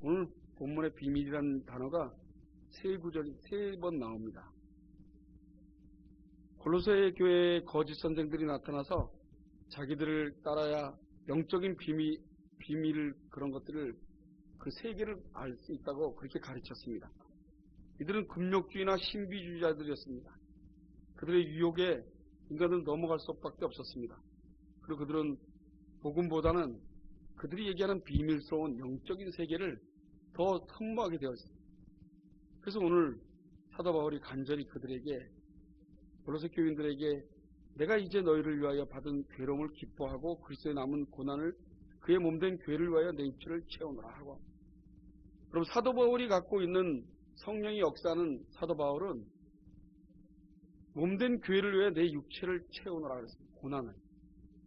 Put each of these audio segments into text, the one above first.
오늘 본문의 비밀이라는 단어가 세 번 나옵니다. 골로새 교회에 거짓 선생들이 나타나서 자기들을 따라야 영적인 비밀을 그런 것들을 그 세 개를 알 수 있다고 그렇게 가르쳤습니다. 이들은 금욕주의나 신비주의자들이었습니다. 그들의 유혹에 인간은 넘어갈 수밖에 없었습니다. 그리고 그들은 복음보다는 그들이 얘기하는 비밀스러운 영적인 세계를 더 탐구하게 되었습니다. 그래서 오늘 사도 바울이 간절히 그들에게, 골로새 교인들에게 내가 이제 너희를 위하여 받은 괴로움을 기뻐하고 그리스도의 남은 고난을 그의 몸된 교회를 위하여 내 육체를 채우노라 하고, 그럼 사도 바울이 갖고 있는 성령의 역사는, 사도 바울은 몸된 교회를 위해 내 육체를 채우노라 그랬습니다. 고난을.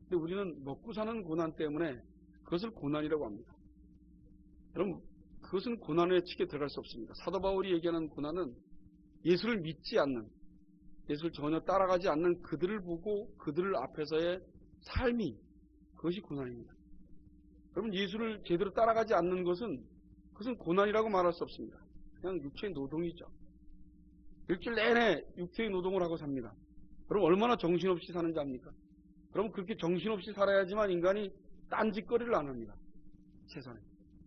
근데 우리는 먹고 사는 고난 때문에 그것을 고난이라고 합니다. 여러분, 그것은 고난의 측에 들어갈 수 없습니다. 사도 바울이 얘기하는 고난은 예수를 믿지 않는, 예수를 전혀 따라가지 않는 그들을 보고 그들을 앞에서의 삶이, 그것이 고난입니다. 여러분, 예수를 제대로 따라가지 않는 것은, 그것은 고난이라고 말할 수 없습니다. 그냥 육체의 노동이죠. 일주일 내내 육체의 노동을 하고 삽니다. 그럼 얼마나 정신없이 사는지 압니까? 그럼 그렇게 정신없이 살아야지만 인간이 딴짓거리를 안 합니다. 세상에.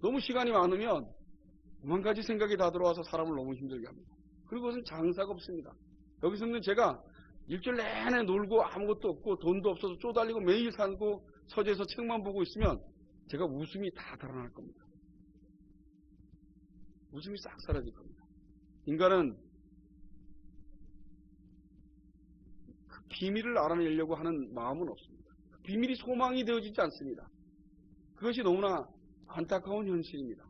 너무 시간이 많으면 만 가지 생각이 다 들어와서 사람을 너무 힘들게 합니다. 그리고 그것은 장사가 없습니다. 여기서는 제가 일주일 내내 놀고 아무것도 없고 돈도 없어서 쪼달리고 매일 살고 서재에서 책만 보고 있으면 제가 웃음이 다 달아날 겁니다. 웃음이 싹 사라질 겁니다. 인간은 그 비밀을 알아내려고 하는 마음은 없습니다. 그 비밀이 소망이 되어지지 않습니다. 그것이 너무나 안타까운 현실입니다.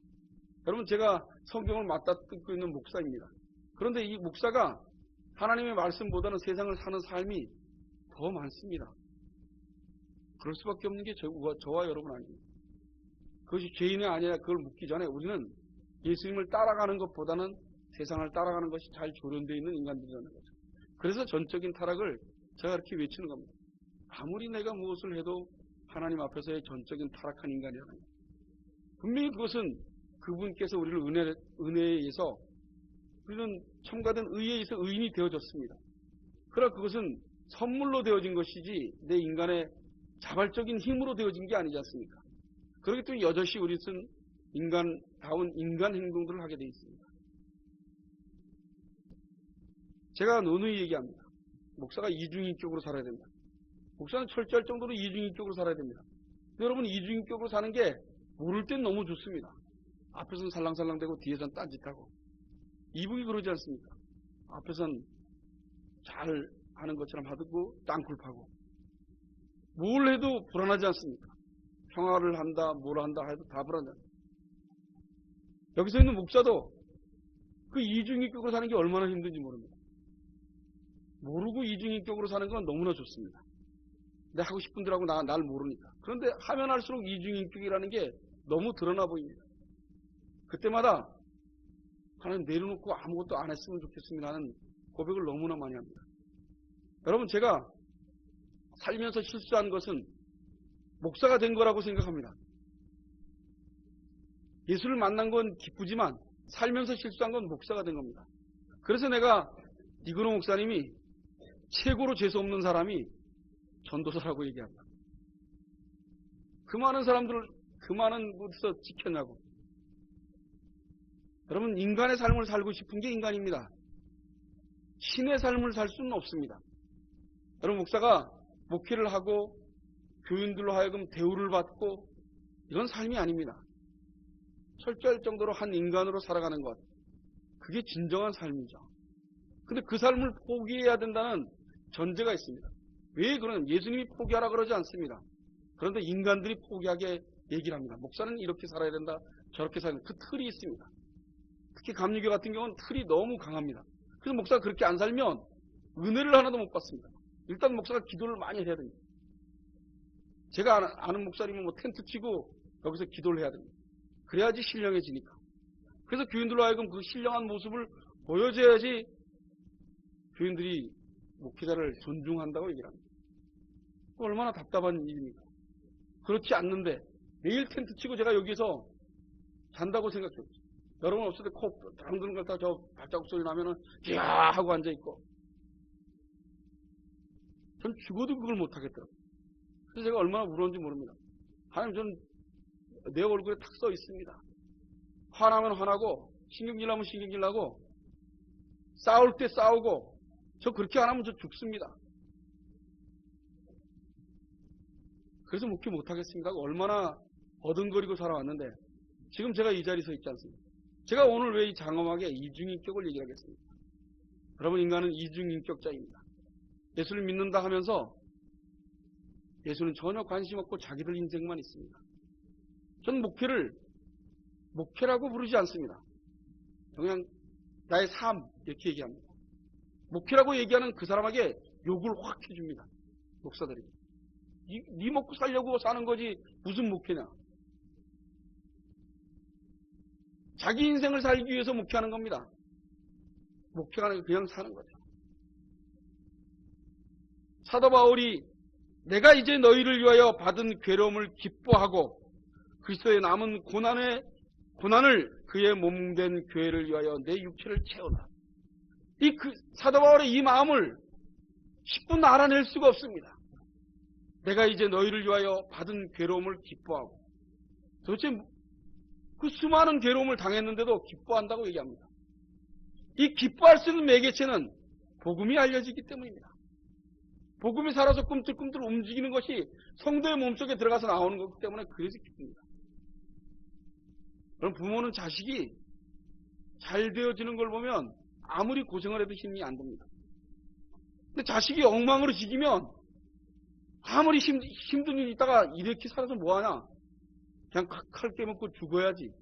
여러분, 제가 성경을 맞다 듣고 있는 목사입니다. 그런데 이 목사가 하나님의 말씀보다는 세상을 사는 삶이 더 많습니다. 그럴 수밖에 없는 게 저와 여러분 아닙니다. 그것이 죄인이 아니라 그걸 묻기 전에 우리는 예수님을 따라가는 것보다는 세상을 따라가는 것이 잘 조련되어 있는 인간들이라는 거죠. 그래서 전적인 타락을 제가 이렇게 외치는 겁니다. 아무리 내가 무엇을 해도 하나님 앞에서의 전적인 타락한 인간이라는 거예요. 분명히 그것은 그분께서 우리를 은혜에 의해서, 우리는 첨가된 의에 의해서 의인이 되어졌습니다. 그러나 그것은 선물로 되어진 것이지 내 인간의 자발적인 힘으로 되어진 게 아니지 않습니까? 그렇기 때문에 여전히 우리는 인간다운 인간 행동들을 하게 되어 있습니다. 제가 누누이 얘기합니다. 목사가 이중인격으로 살아야 된다. 목사는 철저할 정도로 이중인격으로 살아야 됩니다. 근데 여러분, 이중인격으로 사는 게 모를 땐 너무 좋습니다. 앞에서는 살랑살랑대고 뒤에서는 딴짓하고. 이북이 그러지 않습니까? 앞에서는 잘 하는 것처럼 하고 땅굴 파고. 뭘 해도 불안하지 않습니까? 평화를 한다, 뭘 한다 해도 다 불안하다. 여기서 있는 목사도 그 이중인격으로 사는 게 얼마나 힘든지 모릅니다. 모르고 이중인격으로 사는 건 너무나 좋습니다. 내가 하고 싶은 대로 하고 날 모르니까. 그런데 하면 할수록 이중인격이라는 게 너무 드러나 보입니다. 그때마다 하나님 내려놓고 아무것도 안 했으면 좋겠습니다 하는 고백을 너무나 많이 합니다. 여러분, 제가 살면서 실수한 것은 목사가 된 거라고 생각합니다. 예수를 만난 건 기쁘지만 살면서 실수한 건 목사가 된 겁니다. 그래서 내가 이근호 목사님이 최고로 재수없는 사람이 전도사라고 얘기합니다. 그 많은 사람들을 그 많은 곳에서 지켰냐고. 여러분, 인간의 삶을 살고 싶은 게 인간입니다. 신의 삶을 살 수는 없습니다. 여러분, 목사가 목회를 하고 교인들로 하여금 대우를 받고 이런 삶이 아닙니다. 철저할 정도로 한 인간으로 살아가는 것, 그게 진정한 삶이죠. 근데 그 삶을 포기해야 된다는 전제가 있습니다. 왜 그러냐면 예수님이 포기하라 그러지 않습니다. 그런데 인간들이 포기하게 얘기를 합니다. 목사는 이렇게 살아야 된다, 저렇게 살아야 된다. 그 틀이 있습니다. 특히 감리교 같은 경우는 틀이 너무 강합니다. 그래서 목사가 그렇게 안 살면 은혜를 하나도 못 받습니다. 일단 목사가 기도를 많이 해야 됩니다. 제가 아는 목사님은 뭐 텐트 치고 여기서 기도를 해야 됩니다. 그래야지 신령해지니까. 그래서 교인들로 하여금 그 신령한 모습을 보여줘야지 교인들이 목회자를 존중한다고 얘기를 합니다. 얼마나 답답한 일입니까? 그렇지 않는데 매일 텐트 치고 제가 여기서 잔다고 생각해요. 여러분 없을 때 코 당드는 걸 다 저 발자국 소리 나면은 이야 하고 앉아있고. 전 죽어도 그걸 못하겠더라고요. 그래서 제가 얼마나 울었는지 모릅니다. 하나님, 전 내 얼굴에 탁 써 있습니다. 화나면 화나고, 신경질 나면 신경질 나고, 싸울 때 싸우고, 저 그렇게 안 하면 저 죽습니다. 그래서 목회 못하겠습니다. 얼마나 어등거리고 살아왔는데, 지금 제가 이 자리에 서 있지 않습니까? 제가 오늘 왜 이 장엄하게 이중인격을 얘기하겠습니까? 여러분, 인간은 이중인격자입니다. 예수를 믿는다 하면서 예수는 전혀 관심 없고 자기들 인생만 있습니다. 전 목회를 목회라고 부르지 않습니다. 그냥 나의 삶 이렇게 얘기합니다. 목회라고 얘기하는 그 사람에게 욕을 확 해줍니다. 목사들이. 네 먹고 살려고 사는 거지 무슨 목회냐. 자기 인생을 살기 위해서 목회하는 겁니다. 목회가 아니라 그냥 사는 거죠. 사도 바울이 내가 이제 너희를 위하여 받은 괴로움을 기뻐하고 그리스도의 남은 고난을 그의 몸된 교회를 위하여 내 육체를 채우라. 사도 바울의 이 마음을 10분 알아낼 수가 없습니다. 내가 이제 너희를 위하여 받은 괴로움을 기뻐하고. 도대체 그 수많은 괴로움을 당했는데도 기뻐한다고 얘기합니다. 이 기뻐할 수 있는 매개체는 복음이 알려지기 때문입니다. 복음이 살아서 꿈틀꿈틀 움직이는 것이 성도의 몸속에 들어가서 나오는 거기 때문에 그래서 기쁩니다. 그럼 부모는 자식이 잘 되어지는 걸 보면 아무리 고생을 해도 힘이 안 듭니다. 근데 자식이 엉망으로 지기면 아무리 힘든 일이 있다가 이렇게 살아서 뭐하냐? 그냥 칼 깨먹고 죽어야지.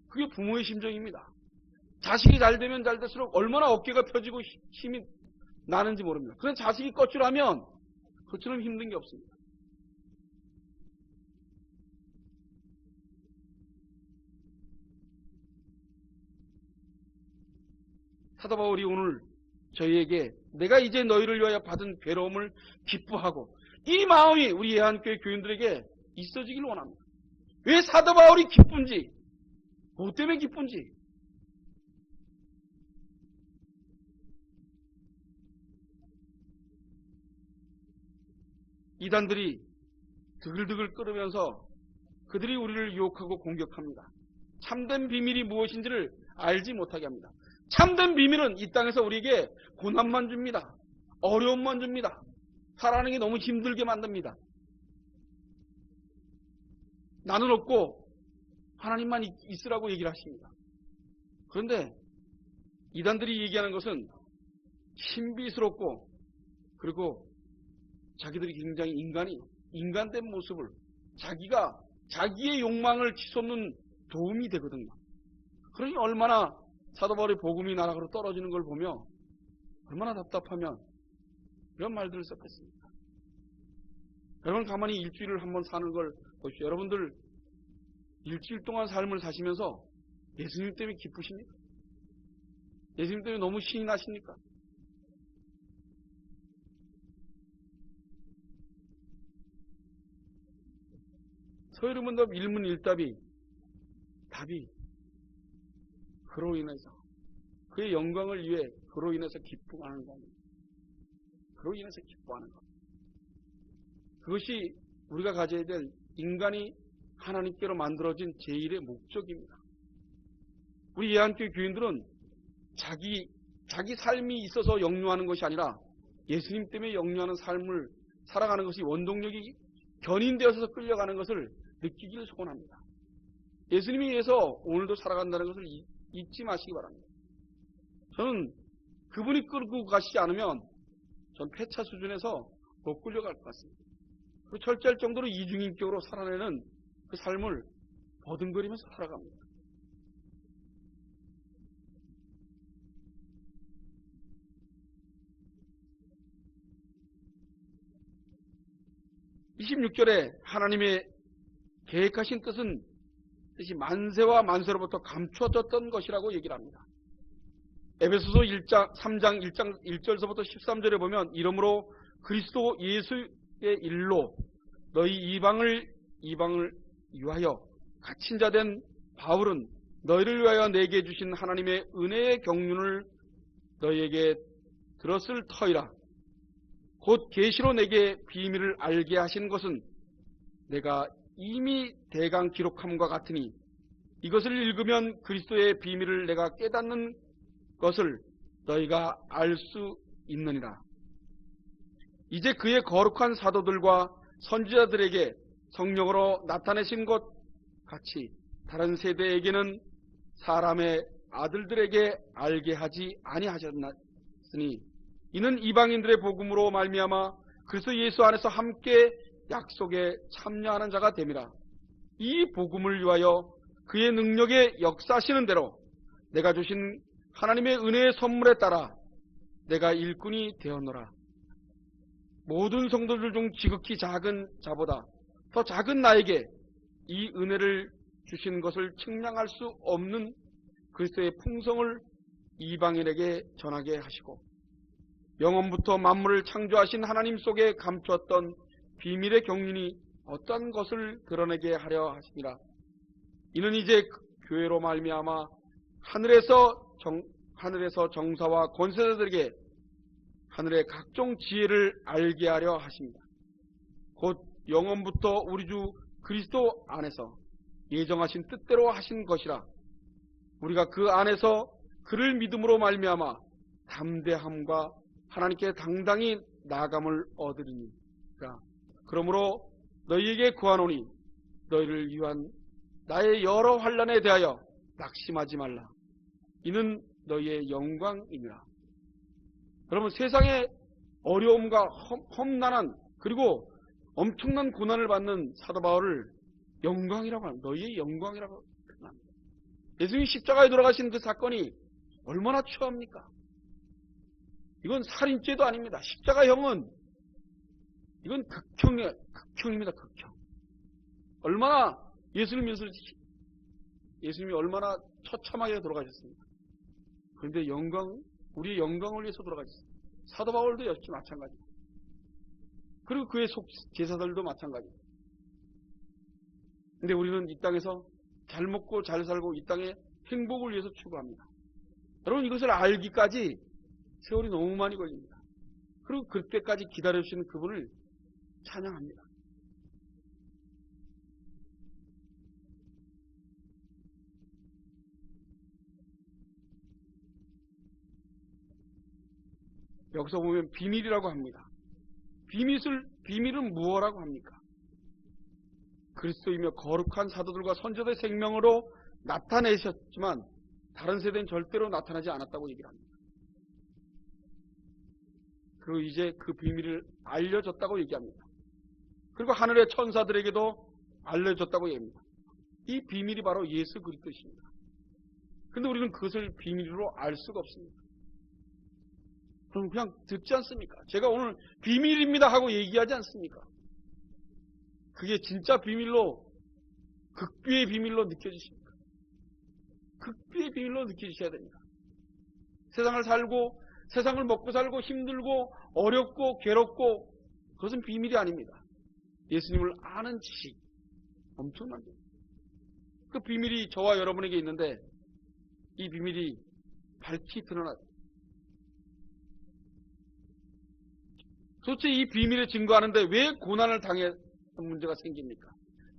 그게 부모의 심정입니다. 자식이 잘 되면 잘 될수록 얼마나 어깨가 펴지고 힘이 나는지 모릅니다. 그래서 자식이 거칠하면 그처럼 힘든 게 없습니다. 사도 바울이 오늘 저희에게 내가 이제 너희를 위하여 받은 괴로움을 기뻐하고 이 마음이 우리 예한교회 교인들에게 있어지길 원합니다. 왜 사도 바울이 기쁜지, 뭐 때문에 기쁜지. 이단들이 드글드글 끓으면서 그들이 우리를 유혹하고 공격합니다. 참된 비밀이 무엇인지를 알지 못하게 합니다. 참된 비밀은 이 땅에서 우리에게 고난만 줍니다. 어려움만 줍니다. 살아가는 게 너무 힘들게 만듭니다. 나는 없고 하나님만 있으라고 얘기를 하십니다. 그런데 이단들이 얘기하는 것은 신비스럽고 그리고 자기들이 굉장히 인간된 모습을 자기의 욕망을 치솟는 도움이 되거든요. 그러니 얼마나 사도 바울의 복음이 나락으로 떨어지는 걸 보며 얼마나 답답하면 이런 말들을 썼겠습니까? 여러분 가만히 일주일을 한번 사는 걸 보십시오. 여러분들 일주일 동안 삶을 사시면서 예수님 때문에 기쁘십니까? 예수님 때문에 너무 신이 나십니까? 서유름문답 일문일답이 답이 그로 인해서 그의 영광을 위해 그로 인해서 기뻐하는 겁니다. 그로 인해서 기뻐하는 겁니다. 그것이 우리가 가져야 될 인간이 하나님께로 만들어진 제1의 목적입니다. 우리 예한교회 교인들은 자기 삶이 있어서 역류하는 것이 아니라 예수님 때문에 역류하는 삶을 살아가는 것이 원동력이 견인되어서 끌려가는 것을 느끼기를 소원합니다. 예수님에 의해서 오늘도 살아간다는 것을 잊지 마시기 바랍니다. 저는 그분이 끌고 가시지 않으면 전 폐차 수준에서 못 끌려갈 것 같습니다. 그리고 철저할 정도로 이중인격으로 살아내는 그 삶을 버둥거리면서 살아갑니다. (26절에) 하나님의 계획하신 뜻이 만세와 만세로부터 감춰졌던 것이라고 얘기를 합니다. 에베소서 3장 1절서부터 13절에 보면 이러므로 그리스도 예수의 일로 너희 이방을 위하여 갇힌 자 된 바울은 너희를 위하여 내게 주신 하나님의 은혜의 경륜을 너희에게 들었을 터이라. 곧 계시로 내게 비밀을 알게 하신 것은 내가 이미 대강 기록함과 같으니 이것을 읽으면 그리스도의 비밀을 내가 깨닫는 것을 너희가 알 수 있느니라. 이제 그의 거룩한 사도들과 선지자들에게 성령으로 나타내신 것 같이 다른 세대에게는 사람의 아들들에게 알게 하지 아니하셨으니 이는 이방인들의 복음으로 말미암아 그리스도 예수 안에서 함께 약속에 참여하는 자가 됨이라. 이 복음을 위하여 그의 능력에 역사하시는 대로 내가 주신 하나님의 은혜의 선물에 따라 내가 일꾼이 되었노라. 모든 성도들 중 지극히 작은 자보다 더 작은 나에게 이 은혜를 주신 것을 측량할 수 없는 그리스도의 풍성을 이방인에게 전하게 하시고 영원부터 만물을 창조하신 하나님 속에 감추었던 비밀의 경륜이 어떠한 것을 드러내게 하려 하심이라. 이는 이제 교회로 말미암아 하늘에서 정사와 권세자들에게 하늘의 각종 지혜를 알게 하려 하십니다. 곧 영원부터 우리 주 그리스도 안에서 예정하신 뜻대로 하신 것이라. 우리가 그 안에서 그를 믿음으로 말미암아 담대함과 하나님께 당당히 나아감을 얻으리니. 그러므로 너희에게 구하노니 너희를 위한 나의 여러 환난에 대하여 낙심하지 말라. 이는 너희의 영광이니라. 여러분, 세상의 어려움과 험난한 그리고 엄청난 고난을 받는 사도 바울을 영광이라고 합니다. 너희의 영광이라고 합니다. 예수님이 십자가에 돌아가신 그 사건이 얼마나 추합니까? 이건 살인죄도 아닙니다. 십자가형은 이건 극형입니다. 극형. 얼마나 예수님이 얼마나 처참하게 돌아가셨습니까? 그런데 우리의 영광을 위해서 돌아가셨습니다. 사도 바울도 역시 마찬가지입니다. 그리고 그의 제사들도 마찬가지입니다. 근데 우리는 이 땅에서 잘 먹고 잘 살고 이 땅의 행복을 위해서 추구합니다. 여러분, 이것을 알기까지 세월이 너무 많이 걸립니다. 그리고 그때까지 기다려주시는 그분을 찬양합니다. 여기서 보면 비밀이라고 합니다. 비밀은 무엇이라고 합니까? 그리스도이며 거룩한 사도들과 선지자의 생명으로 나타내셨지만 다른 세대는 절대로 나타나지 않았다고 얘기를 합니다. 그리고 이제 그 비밀을 알려줬다고 얘기합니다. 그리고 하늘의 천사들에게도 알려줬다고 얘기합니다. 이 비밀이 바로 예수 그리스도십니다. 그런데 우리는 그것을 비밀로 알 수가 없습니다. 그럼 그냥 듣지 않습니까? 제가 오늘 비밀입니다 하고 얘기하지 않습니까? 그게 진짜 비밀로, 극비의 비밀로 느껴지십니까? 극비의 비밀로 느껴지셔야 됩니다. 세상을 먹고 살고 힘들고 어렵고 괴롭고 그것은 비밀이 아닙니다. 예수님을 아는 지식, 엄청난 비밀. 그 비밀이 저와 여러분에게 있는데 이 비밀이 밝히 드러나요. 도대체 이 비밀에 증거하는데 왜 고난을 당했던 문제가 생깁니까?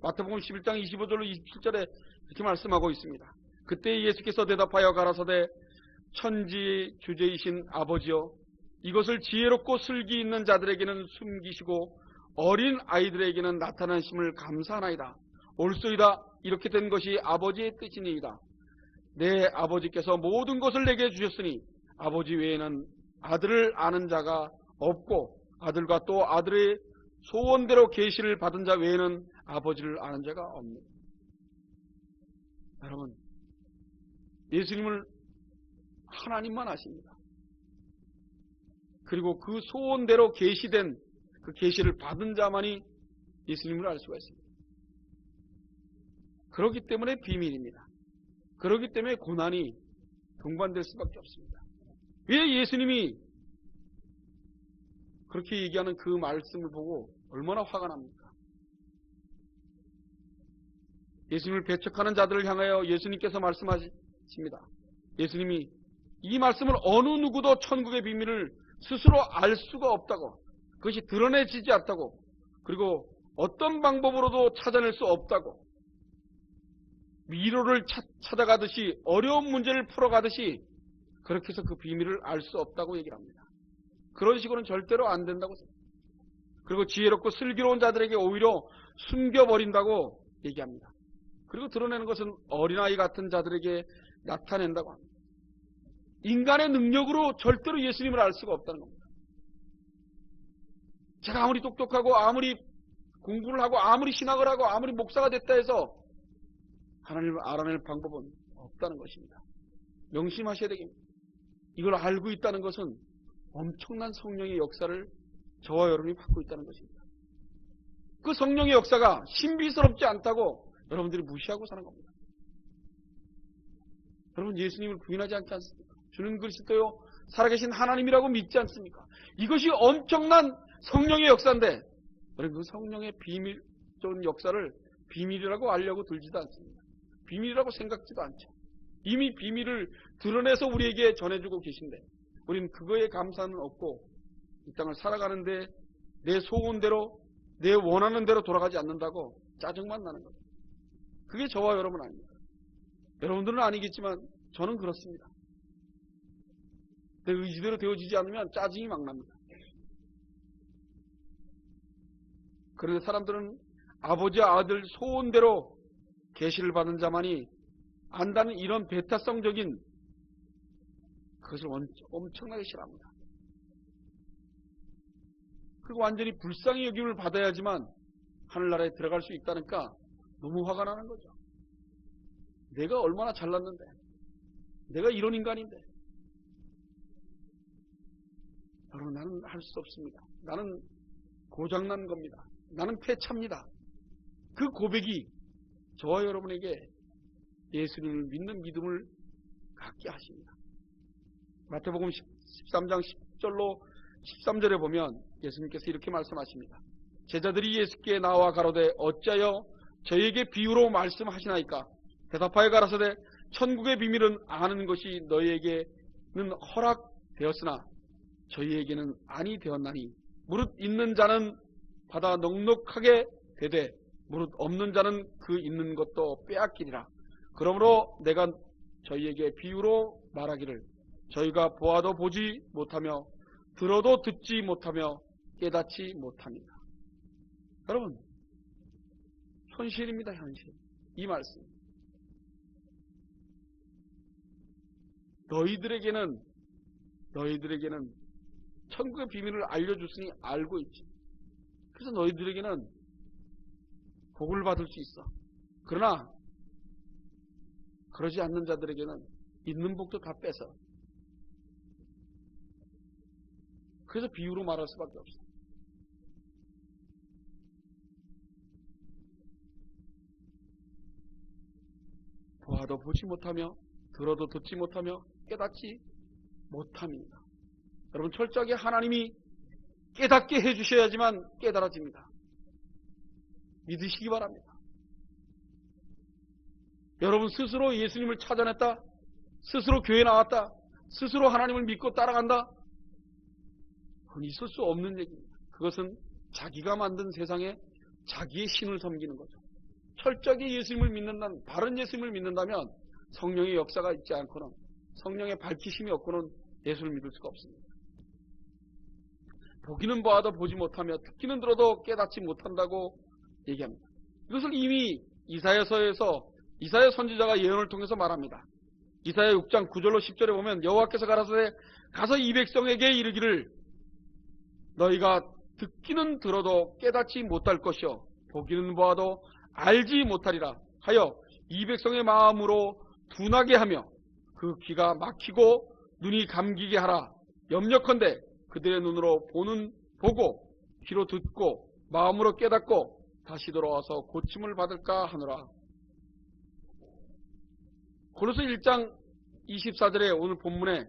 마태복음 11장 25절로 27절에 이렇게 말씀하고 있습니다. 그때 예수께서 대답하여 가라사대 천지 주제이신 아버지여, 이것을 지혜롭고 슬기 있는 자들에게는 숨기시고 어린 아이들에게는 나타나심을 감사하나이다. 옳소이다. 이렇게 된 것이 아버지의 뜻이니이다. 내 아버지께서 모든 것을 내게 주셨으니 아버지 외에는 아들을 아는 자가 없고 아들과 또 아들의 소원대로 계시를 받은 자 외에는 아버지를 아는 자가 없는. 여러분, 예수님을 하나님만 아십니다. 그리고 그 소원대로 계시된 그 계시를 받은 자만이 예수님을 알 수가 있습니다. 그렇기 때문에 비밀입니다. 그렇기 때문에 고난이 동반될 수밖에 없습니다. 왜 예수님이 그렇게 얘기하는 그 말씀을 보고 얼마나 화가 납니까? 예수님을 배척하는 자들을 향하여 예수님께서 말씀하십니다. 예수님이 이 말씀을 어느 누구도 천국의 비밀을 스스로 알 수가 없다고, 그것이 드러내지지 않다고, 그리고 어떤 방법으로도 찾아낼 수 없다고, 미로를 찾아가듯이 어려운 문제를 풀어가듯이 그렇게 해서 그 비밀을 알 수 없다고 얘기를 합니다. 그런 식으로는 절대로 안 된다고 생각합니다. 그리고 지혜롭고 슬기로운 자들에게 오히려 숨겨버린다고 얘기합니다. 그리고 드러내는 것은 어린아이 같은 자들에게 나타낸다고 합니다. 인간의 능력으로 절대로 예수님을 알 수가 없다는 겁니다. 제가 아무리 똑똑하고 아무리 공부를 하고 아무리 신학을 하고 아무리 목사가 됐다 해서 하나님을 알아낼 방법은 없다는 것입니다. 명심하셔야 되겠습니다. 이걸 알고 있다는 것은 엄청난 성령의 역사를 저와 여러분이 받고 있다는 것입니다. 그 성령의 역사가 신비스럽지 않다고 여러분들이 무시하고 사는 겁니다. 여러분 예수님을 부인하지 않지 않습니까? 주는 그리스도요 살아계신 하나님이라고 믿지 않습니까? 이것이 엄청난 성령의 역사인데 여러분 그 성령의 비밀 좋은 역사를 비밀이라고 알려고 들지도 않습니다. 비밀이라고 생각지도 않죠. 이미 비밀을 드러내서 우리에게 전해주고 계신데 우리는 그거에 감사는 없고 이 땅을 살아가는데 내 소원대로 내 원하는 대로 돌아가지 않는다고 짜증만 나는 거죠. 그게 저와 여러분 아닙니다. 여러분들은 아니겠지만 저는 그렇습니다. 내 의지대로 되어지지 않으면 짜증이 막 납니다. 그런데 사람들은 아버지 아들 소원대로 계시를 받은 자만이 안다는 이런 배타성적인 그것을 엄청나게 싫어합니다. 그리고 완전히 불쌍히 여김을 받아야지만 하늘나라에 들어갈 수 있다니까 너무 화가 나는 거죠. 내가 얼마나 잘났는데, 내가 이런 인간인데. 여러분 나는 할 수 없습니다. 나는 고장난 겁니다. 나는 폐차입니다. 그 고백이 저와 여러분에게 예수님을 믿는 믿음을 갖게 하십니다. 마태복음 13장 10절로 13절에 보면 예수님께서 이렇게 말씀하십니다. 제자들이 예수께 나와 가로되 어찌하여 저에게 비유로 말씀하시나이까? 대답하여 가라사대 천국의 비밀은 아는 것이 너희에게는 허락되었으나 저희에게는 아니 되었나니 무릇 있는 자는 받아 넉넉하게 되되 무릇 없는 자는 그 있는 것도 빼앗기리라. 그러므로 내가 저희에게 비유로 말하기를 저희가 보아도 보지 못하며 들어도 듣지 못하며 깨닫지 못합니다. 여러분 현실입니다. 현실. 이 말씀 너희들에게는 천국의 비밀을 알려줬으니 알고 있지. 그래서 너희들에게는 복을 받을 수 있어. 그러나 그러지 않는 자들에게는 있는 복도 다 뺏어. 그래서 비유로 말할 수밖에 없어. 보아도 보지 못하며 들어도 듣지 못하며 깨닫지 못합니다. 여러분 철저하게 하나님이 깨닫게 해주셔야지만 깨달아집니다. 믿으시기 바랍니다. 여러분 스스로 예수님을 찾아냈다, 스스로 교회 나왔다, 스스로 하나님을 믿고 따라간다, 그건 있을 수 없는 얘기입니다. 그것은 자기가 만든 세상에 자기의 신을 섬기는 거죠. 철저하게 예수님을 믿는다면, 바른 예수님을 믿는다면 성령의 역사가 있지 않고는, 성령의 밝히심이 없고는 예수를 믿을 수가 없습니다. 보기는 보아도 보지 못하며 듣기는 들어도 깨닫지 못한다고 얘기합니다. 이것을 이미 이사야서에서 이사야 선지자가 예언을 통해서 말합니다. 이사야 6장 9절로 10절에 보면 여호와께서 가라사대 가서 이 백성에게 이르기를 너희가 듣기는 들어도 깨닫지 못할 것이요 보기는 보아도 알지 못하리라 하여 이 백성의 마음으로 둔하게 하며 그 귀가 막히고 눈이 감기게 하라. 염려컨대 그들의 눈으로 보는 보고 귀로 듣고 마음으로 깨닫고 다시 돌아와서 고침을 받을까 하노라. 고린도서 1장 24절에 오늘 본문에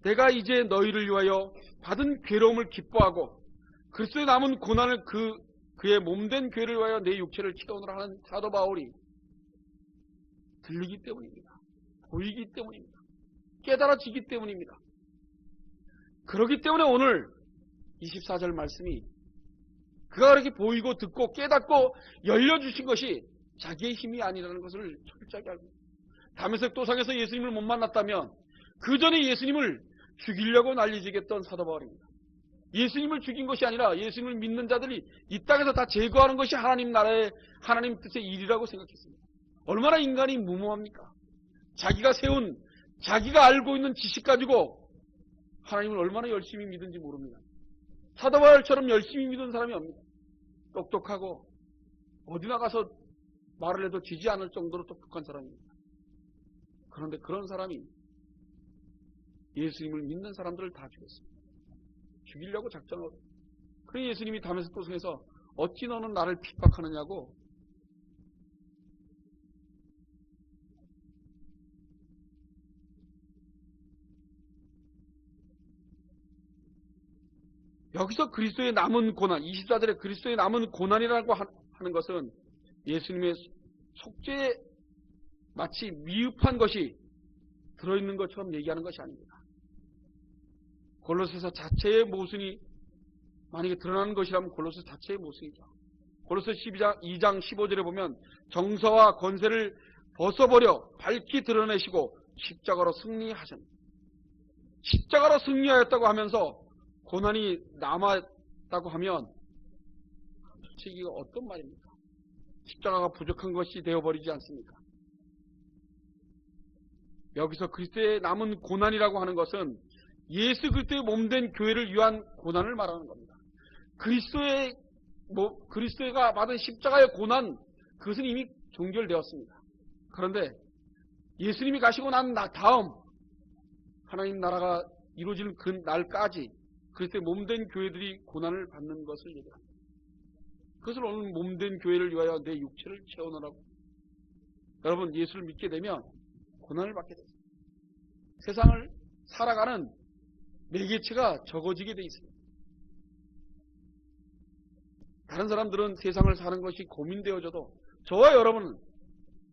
내가 이제 너희를 위하여 받은 괴로움을 기뻐하고 그리스도의 남은 고난을 그의 몸된 교회를 위하여 내 육체를 채우느라 하는 사도 바울이 들리기 때문입니다. 보이기 때문입니다. 깨달아지기 때문입니다. 그렇기 때문에 오늘 24절 말씀이 그가 그렇게 보이고 듣고 깨닫고 열려주신 것이 자기의 힘이 아니라는 것을 철저하게 알고 있습니다. 다메섹 도상에서 예수님을 못 만났다면 그 전에 예수님을 죽이려고 난리지겠던 사도 바울입니다. 예수님을 죽인 것이 아니라 예수님을 믿는 자들이 이 땅에서 다 제거하는 것이 하나님 나라의 하나님 뜻의 일이라고 생각했습니다. 얼마나 인간이 무모합니까? 자기가 세운 자기가 알고 있는 지식 가지고 하나님을 얼마나 열심히 믿은지 모릅니다. 사도 바울처럼 열심히 믿은 사람이 없습니다. 똑똑하고 어디 나가서 말을 해도 지지 않을 정도로 똑똑한 사람입니다. 그런데 그런 사람이 예수님을 믿는 사람들을 다 죽였습니다. 죽이려고 작정하고. 그래서 예수님이 다메섹 도성에서 어찌 너는 나를 핍박하느냐고 여기서 그리스도의 남은 고난, 24절에 그리스도의 남은 고난이라고 하는 것은 예수님의 속죄에 마치 미흡한 것이 들어있는 것처럼 얘기하는 것이 아닙니다. 골로새서 자체의 모순이 만약에 드러나는 것이라면 골로새 자체의 모순이죠. 골로새 2장 15절에 보면 정서와 권세를 벗어버려 밝히 드러내시고 십자가로 승리하셨습니다. 십자가로 승리하였다고 하면서 고난이 남았다고 하면 이게 어떤 말입니까? 십자가가 부족한 것이 되어버리지 않습니까? 여기서 그리스도의 남은 고난이라고 하는 것은 예수 그리스도의 몸된 교회를 위한 고난을 말하는 겁니다. 그리스도가 받은 십자가의 고난, 그것은 이미 종결되었습니다. 그런데 예수님이 가시고 난 다음 하나님 나라가 이루어지는 그 날까지 그리스도의 몸된 교회들이 고난을 받는 것을 얘기합니다. 그것을 오늘 몸된 교회를 위하여 내 육체를 채워넣으라고. 여러분, 예수를 믿게 되면 고난을 받게 됩니다. 세상을 살아가는 매개체가 적어지게 돼 있습니다. 다른 사람들은 세상을 사는 것이 고민되어져도 저와 여러분은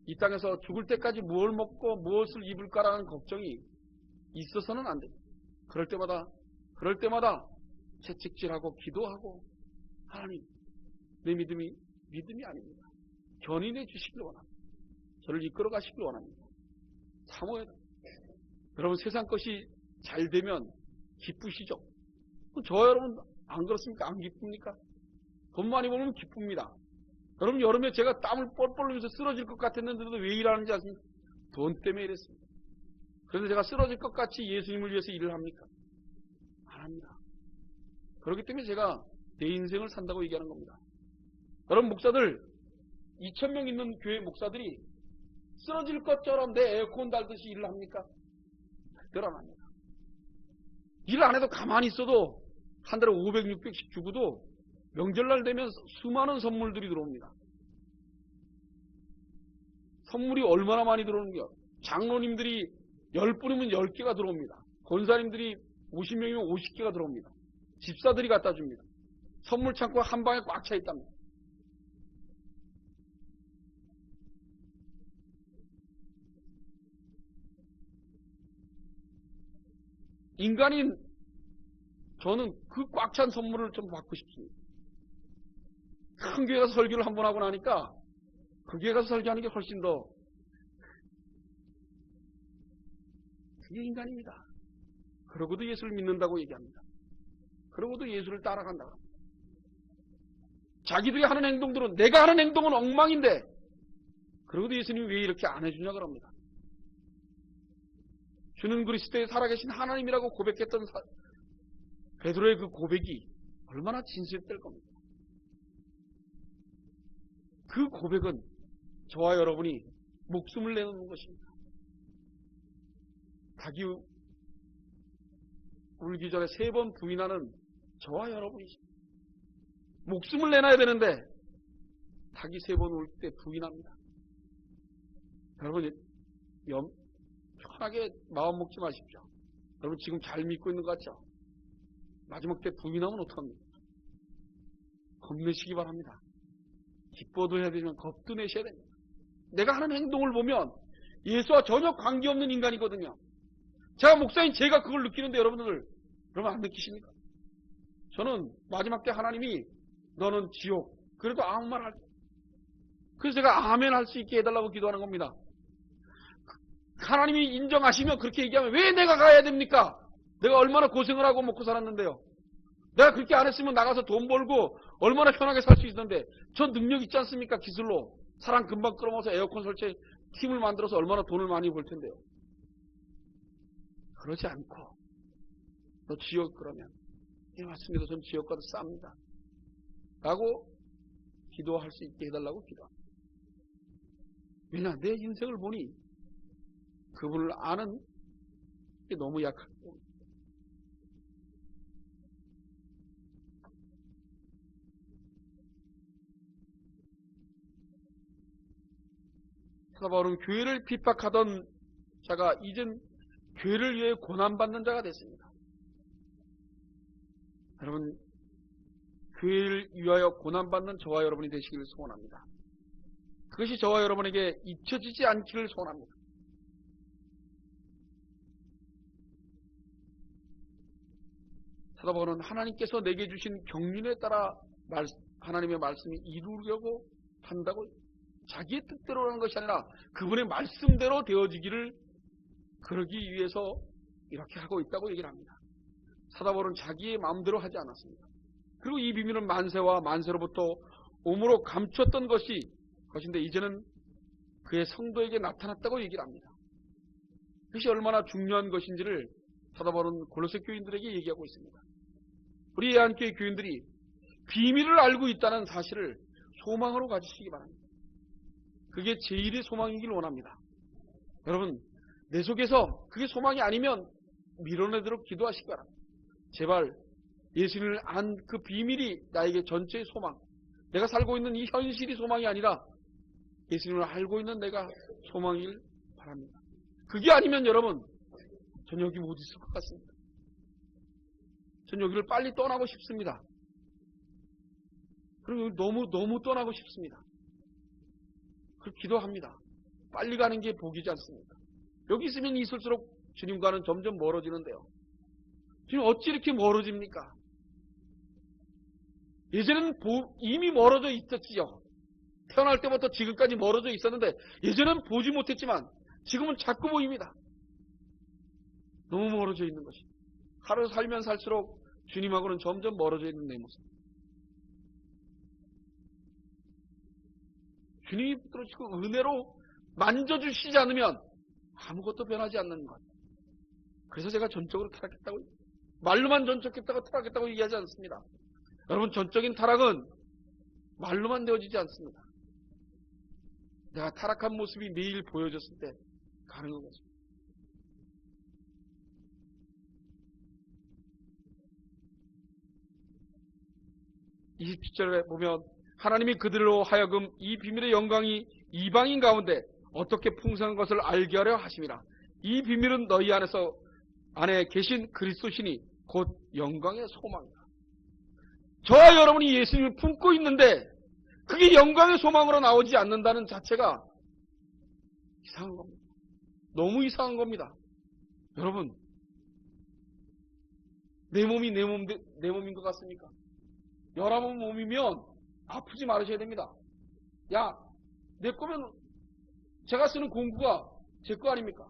이 땅에서 죽을 때까지 무엇을 먹고 무엇을 입을까라는 걱정이 있어서는 안 됩니다. 그럴 때마다 채찍질하고 기도하고 하나님, 내 믿음이 아닙니다. 견인해 주시길 원합니다. 저를 이끌어 가시길 원합니다. 사모해야 됩니다. 여러분, 세상 것이 잘 되면 기쁘시죠? 저와 여러분 안 그렇습니까? 안 기쁩니까? 돈 많이 벌면 기쁩니다. 여러분, 여름에 제가 땀을 뻘뻘 흘리면서 쓰러질 것 같았는데도 왜 일하는지 아십니까? 돈 때문에 이랬습니다. 그런데 제가 쓰러질 것 같이 예수님을 위해서 일을 합니까? 안 합니다. 그렇기 때문에 제가 내 인생을 산다고 얘기하는 겁니다. 여러분, 목사들 2,000명 있는 교회 목사들이 쓰러질 것처럼 내 에어컨 달듯이 일을 합니까? 절대로 안 합니다. 일 안 해도 가만히 있어도 한 달에 500, 600씩 주고도 명절날 되면 수많은 선물들이 들어옵니다. 선물이 얼마나 많이 들어오는겨? 장로님들이 10분이면 10개가 들어옵니다. 권사님들이 50명이면 50개가 들어옵니다. 집사들이 갖다 줍니다. 선물 창고가 한 방에 꽉 차 있답니다. 인간인 저는 그 꽉 찬 선물을 좀 받고 싶습니다. 큰 교회 가서 설교를 한 번 하고 나니까 그 교회 가서 설교하는 게 훨씬 더 그게 인간입니다. 그러고도 예수를 믿는다고 얘기합니다. 그러고도 예수를 따라간다고 합니다. 자기들이 하는 행동들은 내가 하는 행동은 엉망인데 그러고도 예수님이 왜 이렇게 안 해주냐 그럽니다. 주는 그리스도의 살아계신 하나님이라고 고백했던 베드로의 그 고백이 얼마나 진실될 겁니다. 그 고백은 저와 여러분이 목숨을 내놓는 것입니다. 닭이 울기 전에 3번 부인하는 저와 여러분이십니다. 목숨을 내놔야 되는데 닭이 3번 울 때 부인합니다. 여러분, 편하게 마음 먹지 마십시오. 여러분, 지금 잘 믿고 있는 것 같죠? 마지막 때 부인하면 어떡합니까? 겁내시기 바랍니다. 기뻐도 해야 되지만 겁도 내셔야 됩니다. 내가 하는 행동을 보면 예수와 전혀 관계없는 인간이거든요. 제가 목사인 제가 그걸 느끼는데 여러분 안 느끼십니까? 저는 마지막 때 하나님이 너는 지옥, 그래도 아무 말 할 때. 그래서 제가 아멘 할 수 있게 해달라고 기도하는 겁니다. 하나님이 인정하시면 그렇게 얘기하면 왜 내가 가야 됩니까? 내가 얼마나 고생을 하고 먹고 살았는데요. 내가 그렇게 안 했으면 나가서 돈 벌고 얼마나 편하게 살 수 있는데 전 능력 있지 않습니까? 기술로. 사람 금방 끌어모아서 에어컨 설치에 팀을 만들어서 얼마나 돈을 많이 벌 텐데요. 그러지 않고 너 지옥 그러면 예 맞습니다. 전 지옥과도 싸웁니다. 라고 기도할 수 있게 해달라고 기도합니다. 왜냐 내 인생을 보니 그분을 아는 게 너무 약하기 때문에. 사도 바울은 교회를 핍박하던 자가 이젠 교회를 위해 고난받는 자가 됐습니다. 여러분 교회를 위하여 고난받는 저와 여러분이 되시기를 소원합니다. 그것이 저와 여러분에게 잊혀지지 않기를 소원합니다. 사도 바울은 하나님께서 내게 주신 경륜에 따라 하나님의 말씀이 이루려고 한다고 자기의 뜻대로 하는 것이 아니라 그분의 말씀대로 되어지기를 그러기 위해서 이렇게 하고 있다고 얘기를 합니다. 사도 바울은 자기의 마음대로 하지 않았습니다. 그리고 이 비밀은 만세와 만세로부터 오므로 감췄던 것인데 이제는 그의 성도에게 나타났다고 얘기를 합니다. 그것이 얼마나 중요한 것인지를 사도 바울은 골로새 교인들에게 얘기하고 있습니다. 우리 예한교회 교인들이 비밀을 알고 있다는 사실을 소망으로 가지시기 바랍니다. 그게 제일의 소망이길 원합니다. 여러분 내 속에서 그게 소망이 아니면 밀어내도록 기도하시기 바랍니다. 제발 예수님을 안 그 비밀이 나에게 전체의 소망, 내가 살고 있는 이 현실이 소망이 아니라 예수님을 알고 있는 내가 소망이길 바랍니다. 그게 아니면 여러분 전 여기 못 있을 것 같습니다. 전 여기를 빨리 떠나고 싶습니다. 그리고 너무 떠나고 싶습니다. 그렇게 기도합니다. 빨리 가는 게 복이지 않습니까? 여기 있으면 있을수록 주님과는 점점 멀어지는데요. 지금 어찌 이렇게 멀어집니까? 예전에는 이미 멀어져 있었지요. 태어날 때부터 지금까지 멀어져 있었는데 예전에는 보지 못했지만 지금은 자꾸 보입니다. 너무 멀어져 있는 것이. 하루 살면 살수록 주님하고는 점점 멀어져 있는 내 모습. 주님이 붙들어주시고 은혜로 만져주시지 않으면 아무것도 변하지 않는 것. 그래서 제가 전적으로 타락했다고, 말로만 전적했다고 타락했다고 얘기하지 않습니다. 여러분 전적인 타락은 말로만 되어지지 않습니다. 내가 타락한 모습이 매일 보여졌을 때 가는 거죠. 27절에 보면 하나님이 그들로 하여금 이 비밀의 영광이 이방인 가운데 어떻게 풍성한 것을 알게 하려 하심이라. 이 비밀은 너희 안에 계신 그리스도시니 곧 영광의 소망이다. 저와 여러분이 예수님을 품고 있는데 그게 영광의 소망으로 나오지 않는다는 자체가 이상한 겁니다. 너무 이상한 겁니다. 여러분 내 몸이 내 몸인 것 같습니까? 여러분 몸이면 아프지 말으셔야 됩니다. 야, 내 거면 제가 쓰는 공구가 제 거 아닙니까?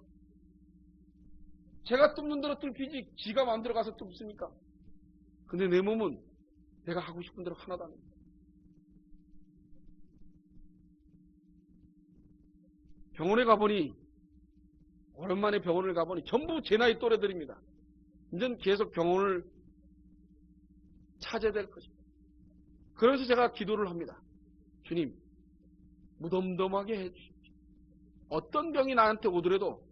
제가 뚫는 대로 뚫히지 지가 마음대로 가서 뚫습니까? 근데 내 몸은 내가 하고 싶은 대로 하나도 안 합니다. 병원에 가보니, 오랜만에 병원을 가보니 전부 제 나이 또래들입니다. 이제는 계속 병원을 찾아야 될 것입니다. 그래서 제가 기도를 합니다. 주님, 무덤덤하게 해주십시오. 어떤 병이 나한테 오더라도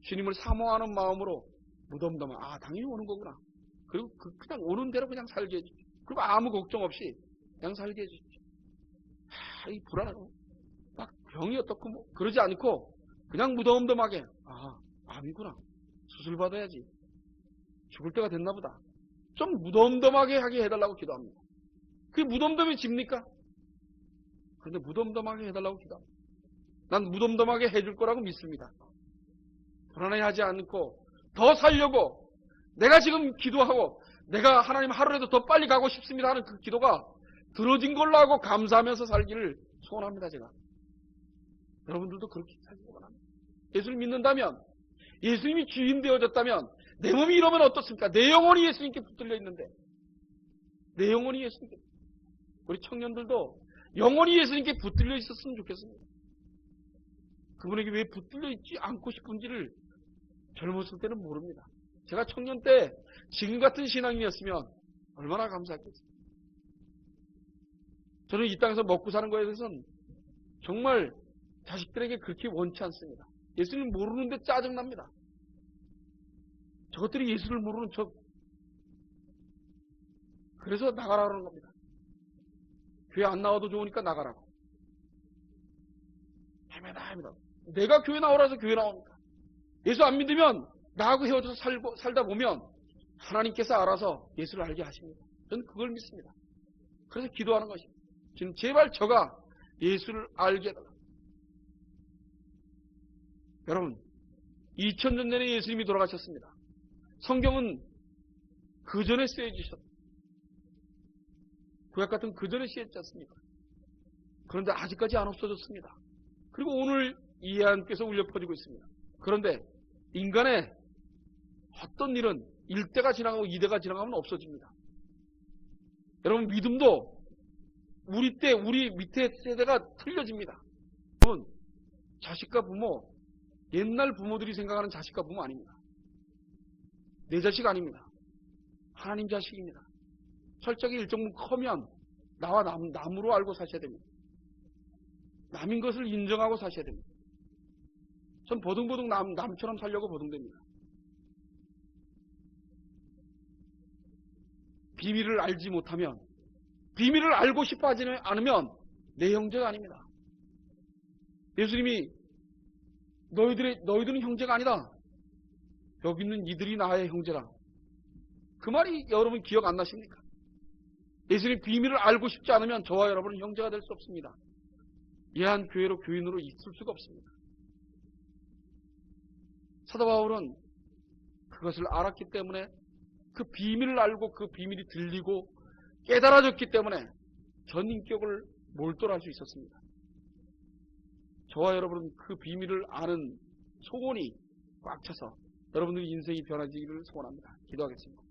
주님을 사모하는 마음으로 무덤덤하게, 당연히 오는 거구나. 그리고 그냥 오는 대로 그냥 살게 해주십시오. 그리고 아무 걱정 없이 그냥 살게 해주십시오. 이 불안하고 막 병이 어떻고 뭐 그러지 않고 그냥 무덤덤하게, 암이구나. 수술 받아야지. 죽을 때가 됐나 보다. 좀 무덤덤하게 하게 해달라고 기도합니다. 그게 무덤덤해집니까? 그런데 무덤덤하게 해달라고 기도합니다. 난 무덤덤하게 해줄 거라고 믿습니다. 불안해하지 않고 더 살려고 내가 지금 기도하고 내가 하나님 하루라도 더 빨리 가고 싶습니다 하는 그 기도가 들어진 걸로 하고 감사하면서 살기를 소원합니다. 제가. 여러분들도 그렇게 살기를 원합니다. 예수를 믿는다면, 예수님이 주인 되어졌다면 내 몸이 이러면 어떻습니까? 내 영혼이 예수님께 붙들려 있는데, 내 영혼이 예수님께, 우리 청년들도 영혼이 예수님께 붙들려 있었으면 좋겠습니다. 그분에게 왜 붙들려 있지 않고 싶은지를 젊었을 때는 모릅니다. 제가 청년 때 지금 같은 신앙이었으면 얼마나 감사했겠어요. 저는 이 땅에서 먹고 사는 거에 대해서는 정말 자식들에게 그렇게 원치 않습니다. 예수를 모르는데 짜증납니다. 저것들이 예수를 모르는 그래서 나가라 그러는 겁니다. 교회 안 나와도 좋으니까 나가라고. 헤매다. 내가 교회 나오라서 교회 나옵니다. 예수 안 믿으면 나하고 헤어져서 살다 보면 하나님께서 알아서 예수를 알게 하십니다. 저는 그걸 믿습니다. 그래서 기도하는 것입니다. 지금 제발 저가 예수를 알게 해달라. 여러분, 2000년 전에 예수님이 돌아가셨습니다. 성경은 그 전에 쓰여지셨다. 구약 같은 그 전에 쓰여졌지 않습니까? 그런데 아직까지 안 없어졌습니다. 그리고 오늘 이 예언께서 울려 퍼지고 있습니다. 그런데 인간의 어떤 일은 1대가 지나가고 2대가 지나가면 없어집니다. 여러분, 믿음도 우리 밑에 세대가 틀려집니다. 여러분, 자식과 부모, 옛날 부모들이 생각하는 자식과 부모 아닙니다. 내 자식 아닙니다. 하나님 자식입니다. 철저히 일정부 커면 나와 남으로 알고 사셔야 됩니다. 남인 것을 인정하고 사셔야 됩니다. 전 버둥버둥 남처럼 살려고 버둥댑니다. 비밀을 알지 못하면, 비밀을 알고 싶어 하지 않으면 내 형제가 아닙니다. 예수님이 너희들은 형제가 아니다. 여기 있는 이들이 나의 형제라. 그 말이 여러분 기억 안 나십니까? 예수님 비밀을 알고 싶지 않으면 저와 여러분은 형제가 될 수 없습니다. 예한 교회로 교인으로 있을 수가 없습니다. 사도 바울은 그것을 알았기 때문에 그 비밀을 알고 그 비밀이 들리고 깨달아졌기 때문에 전 인격을 몰두할 수 있었습니다. 저와 여러분은 그 비밀을 아는 소원이 꽉 차서 여러분들의 인생이 변화지기를 소원합니다. 기도하겠습니다.